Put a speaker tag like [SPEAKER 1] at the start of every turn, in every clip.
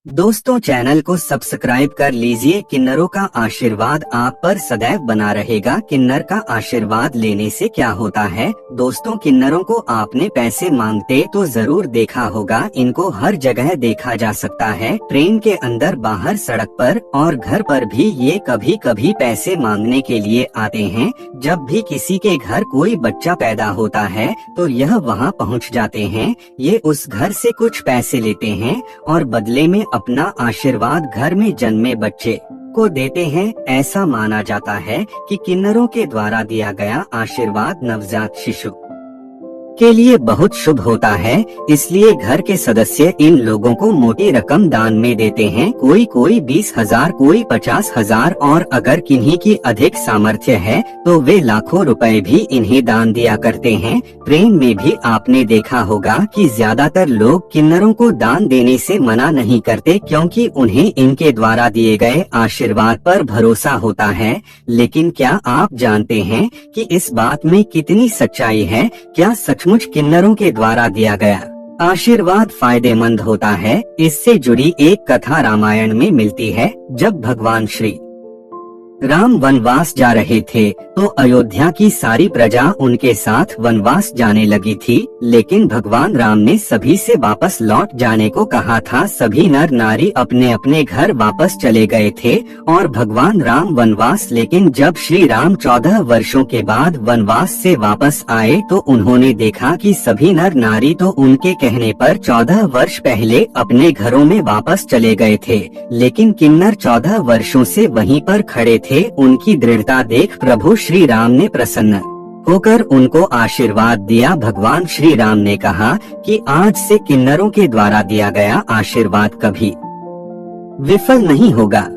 [SPEAKER 1] दोस्तों चैनल को सब्सक्राइब कर लीजिए। किन्नरों का आशीर्वाद आप पर सदैव बना रहेगा। किन्नर का आशीर्वाद लेने से क्या होता है? दोस्तों किन्नरों को आपने पैसे मांगते तो जरूर देखा होगा। इनको हर जगह देखा जा सकता है, ट्रेन के अंदर, बाहर, सड़क पर और घर पर भी ये कभी कभी पैसे मांगने के लिए आते हैं। जब भी किसी के घर कोई बच्चा पैदा होता है तो यह वहाँ पहुँच जाते हैं। ये उस घर से कुछ पैसे लेते हैं और बदले में अपना आशीर्वाद घर में जन्मे बच्चे को देते हैं। ऐसा माना जाता है कि किन्नरों के द्वारा दिया गया आशीर्वाद नवजात शिशु के लिए बहुत शुभ होता है, इसलिए घर के सदस्य इन लोगों को मोटी रकम दान में देते हैं। कोई 20,000, कोई 50,000 और अगर किन्हीं की अधिक सामर्थ्य है तो वे लाखों रुपए भी इन्हें दान दिया करते हैं। ट्रेन में भी आपने देखा होगा कि ज्यादातर लोग किन्नरों को दान देने से मना नहीं करते, क्योंकि उन्हें इनके द्वारा दिए गए आशीर्वाद पर भरोसा होता है। लेकिन क्या आप जानते हैं कि इस बात में कितनी सच्चाई है? क्या सचमुच किन्नरों के द्वारा दिया गया आशीर्वाद फायदेमंद होता है? इससे जुड़ी एक कथा रामायण में मिलती है। जब भगवान श्री राम वनवास जा रहे थे तो अयोध्या की सारी प्रजा उनके साथ वनवास जाने लगी थी, लेकिन भगवान राम ने सभी से वापस लौट जाने को कहा था। सभी नर नारी अपने अपने घर वापस चले गए थे और भगवान राम वनवास, लेकिन जब श्री राम 14 वर्षों के बाद वनवास से वापस आए तो उन्होंने देखा कि सभी नर नारी तो उनके कहने पर 14 वर्ष पहले अपने घरों में वापस चले गए थे, लेकिन किन्नर 14 वर्षों से वहीं पर खड़े थे। उनकी दृढ़ता देख प्रभु श्री राम ने प्रसन्न होकर उनको आशीर्वाद दिया। भगवान श्री राम ने कहा कि आज से किन्नरों के द्वारा दिया गया आशीर्वाद कभी विफल नहीं होगा।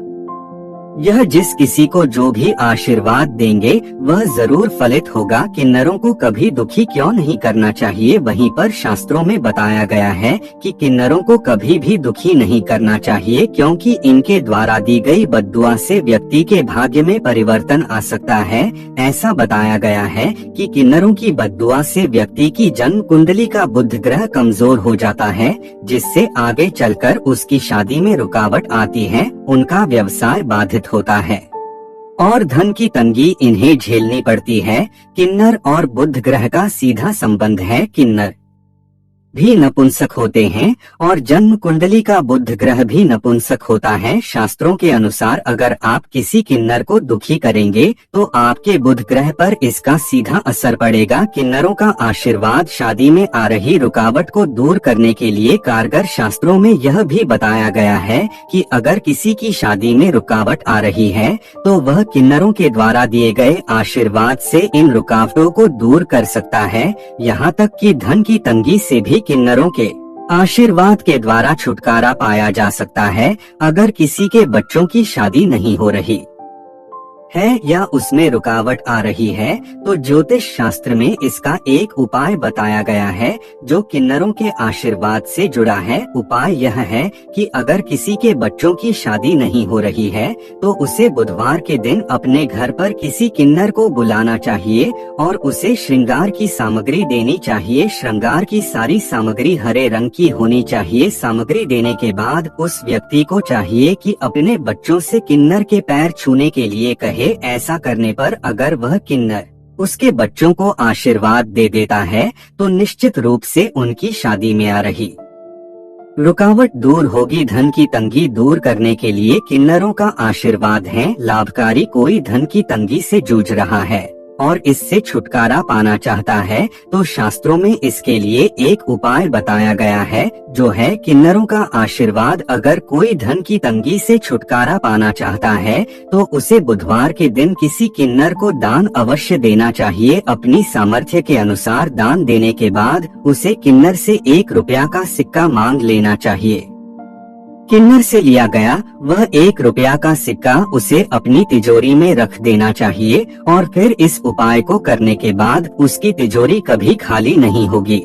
[SPEAKER 1] यह जिस किसी को जो भी आशीर्वाद देंगे वह जरूर फलित होगा। किन्नरों को कभी दुखी क्यों नहीं करना चाहिए? वहीं पर शास्त्रों में बताया गया है कि किन्नरों को कभी भी दुखी नहीं करना चाहिए, क्योंकि इनके द्वारा दी गई बद्दुआ से व्यक्ति के भाग्य में परिवर्तन आ सकता है। ऐसा बताया गया है कि किन्नरों की बद्दुआ से व्यक्ति की जन्म कुंडली का बुध ग्रह कमजोर हो जाता है, जिससे आगे चलकर उसकी शादी में रुकावट आती है, उनका व्यवसाय बाधित होता है और धन की तंगी इन्हें झेलनी पड़ती है। किन्नर और बुध ग्रह का सीधा संबंध है। किन्नर भी नपुंसक होते हैं और जन्म कुंडली का बुध ग्रह भी नपुंसक होता है। शास्त्रों के अनुसार अगर आप किसी किन्नर को दुखी करेंगे तो आपके बुध ग्रह पर इसका सीधा असर पड़ेगा। किन्नरों का आशीर्वाद शादी में आ रही रुकावट को दूर करने के लिए कारगर। शास्त्रों में यह भी बताया गया है कि अगर किसी की शादी में रुकावट आ रही है तो वह किन्नरों के द्वारा दिए गए आशीर्वाद से इन रुकावटों को दूर कर सकता है। यहाँ तक कि धन की तंगी से भी किन्नरों के आशीर्वाद के द्वारा छुटकारा पाया जा सकता है। अगर किसी के बच्चों की शादी नहीं हो रही है या उसमें रुकावट आ रही है तो ज्योतिष शास्त्र में इसका एक उपाय बताया गया है जो किन्नरों के आशीर्वाद से जुड़ा है। उपाय यह है कि अगर किसी के बच्चों की शादी नहीं हो रही है तो उसे बुधवार के दिन अपने घर पर किसी किन्नर को बुलाना चाहिए और उसे श्रृंगार की सामग्री देनी चाहिए। श्रृंगार की सारी सामग्री हरे रंग की होनी चाहिए। सामग्री देने के बाद उस व्यक्ति को चाहिए कि अपने बच्चों से किन्नर के पैर छूने के लिए कहे। ऐसा करने पर अगर वह किन्नर उसके बच्चों को आशीर्वाद दे देता है तो निश्चित रूप से उनकी शादी में आ रही रुकावट दूर होगी। धन की तंगी दूर करने के लिए किन्नरों का आशीर्वाद है लाभकारी। कोई धन की तंगी से जूझ रहा है और इससे छुटकारा पाना चाहता है तो शास्त्रों में इसके लिए एक उपाय बताया गया है, जो है किन्नरों का आशीर्वाद। अगर कोई धन की तंगी से छुटकारा पाना चाहता है तो उसे बुधवार के दिन किसी किन्नर को दान अवश्य देना चाहिए। अपनी सामर्थ्य के अनुसार दान देने के बाद उसे किन्नर से 1 रुपया का सिक्का मांग लेना चाहिए। किन्नर से लिया गया वह 1 रुपया का सिक्का उसे अपनी तिजोरी में रख देना चाहिए और फिर इस उपाय को करने के बाद उसकी तिजोरी कभी खाली नहीं होगी।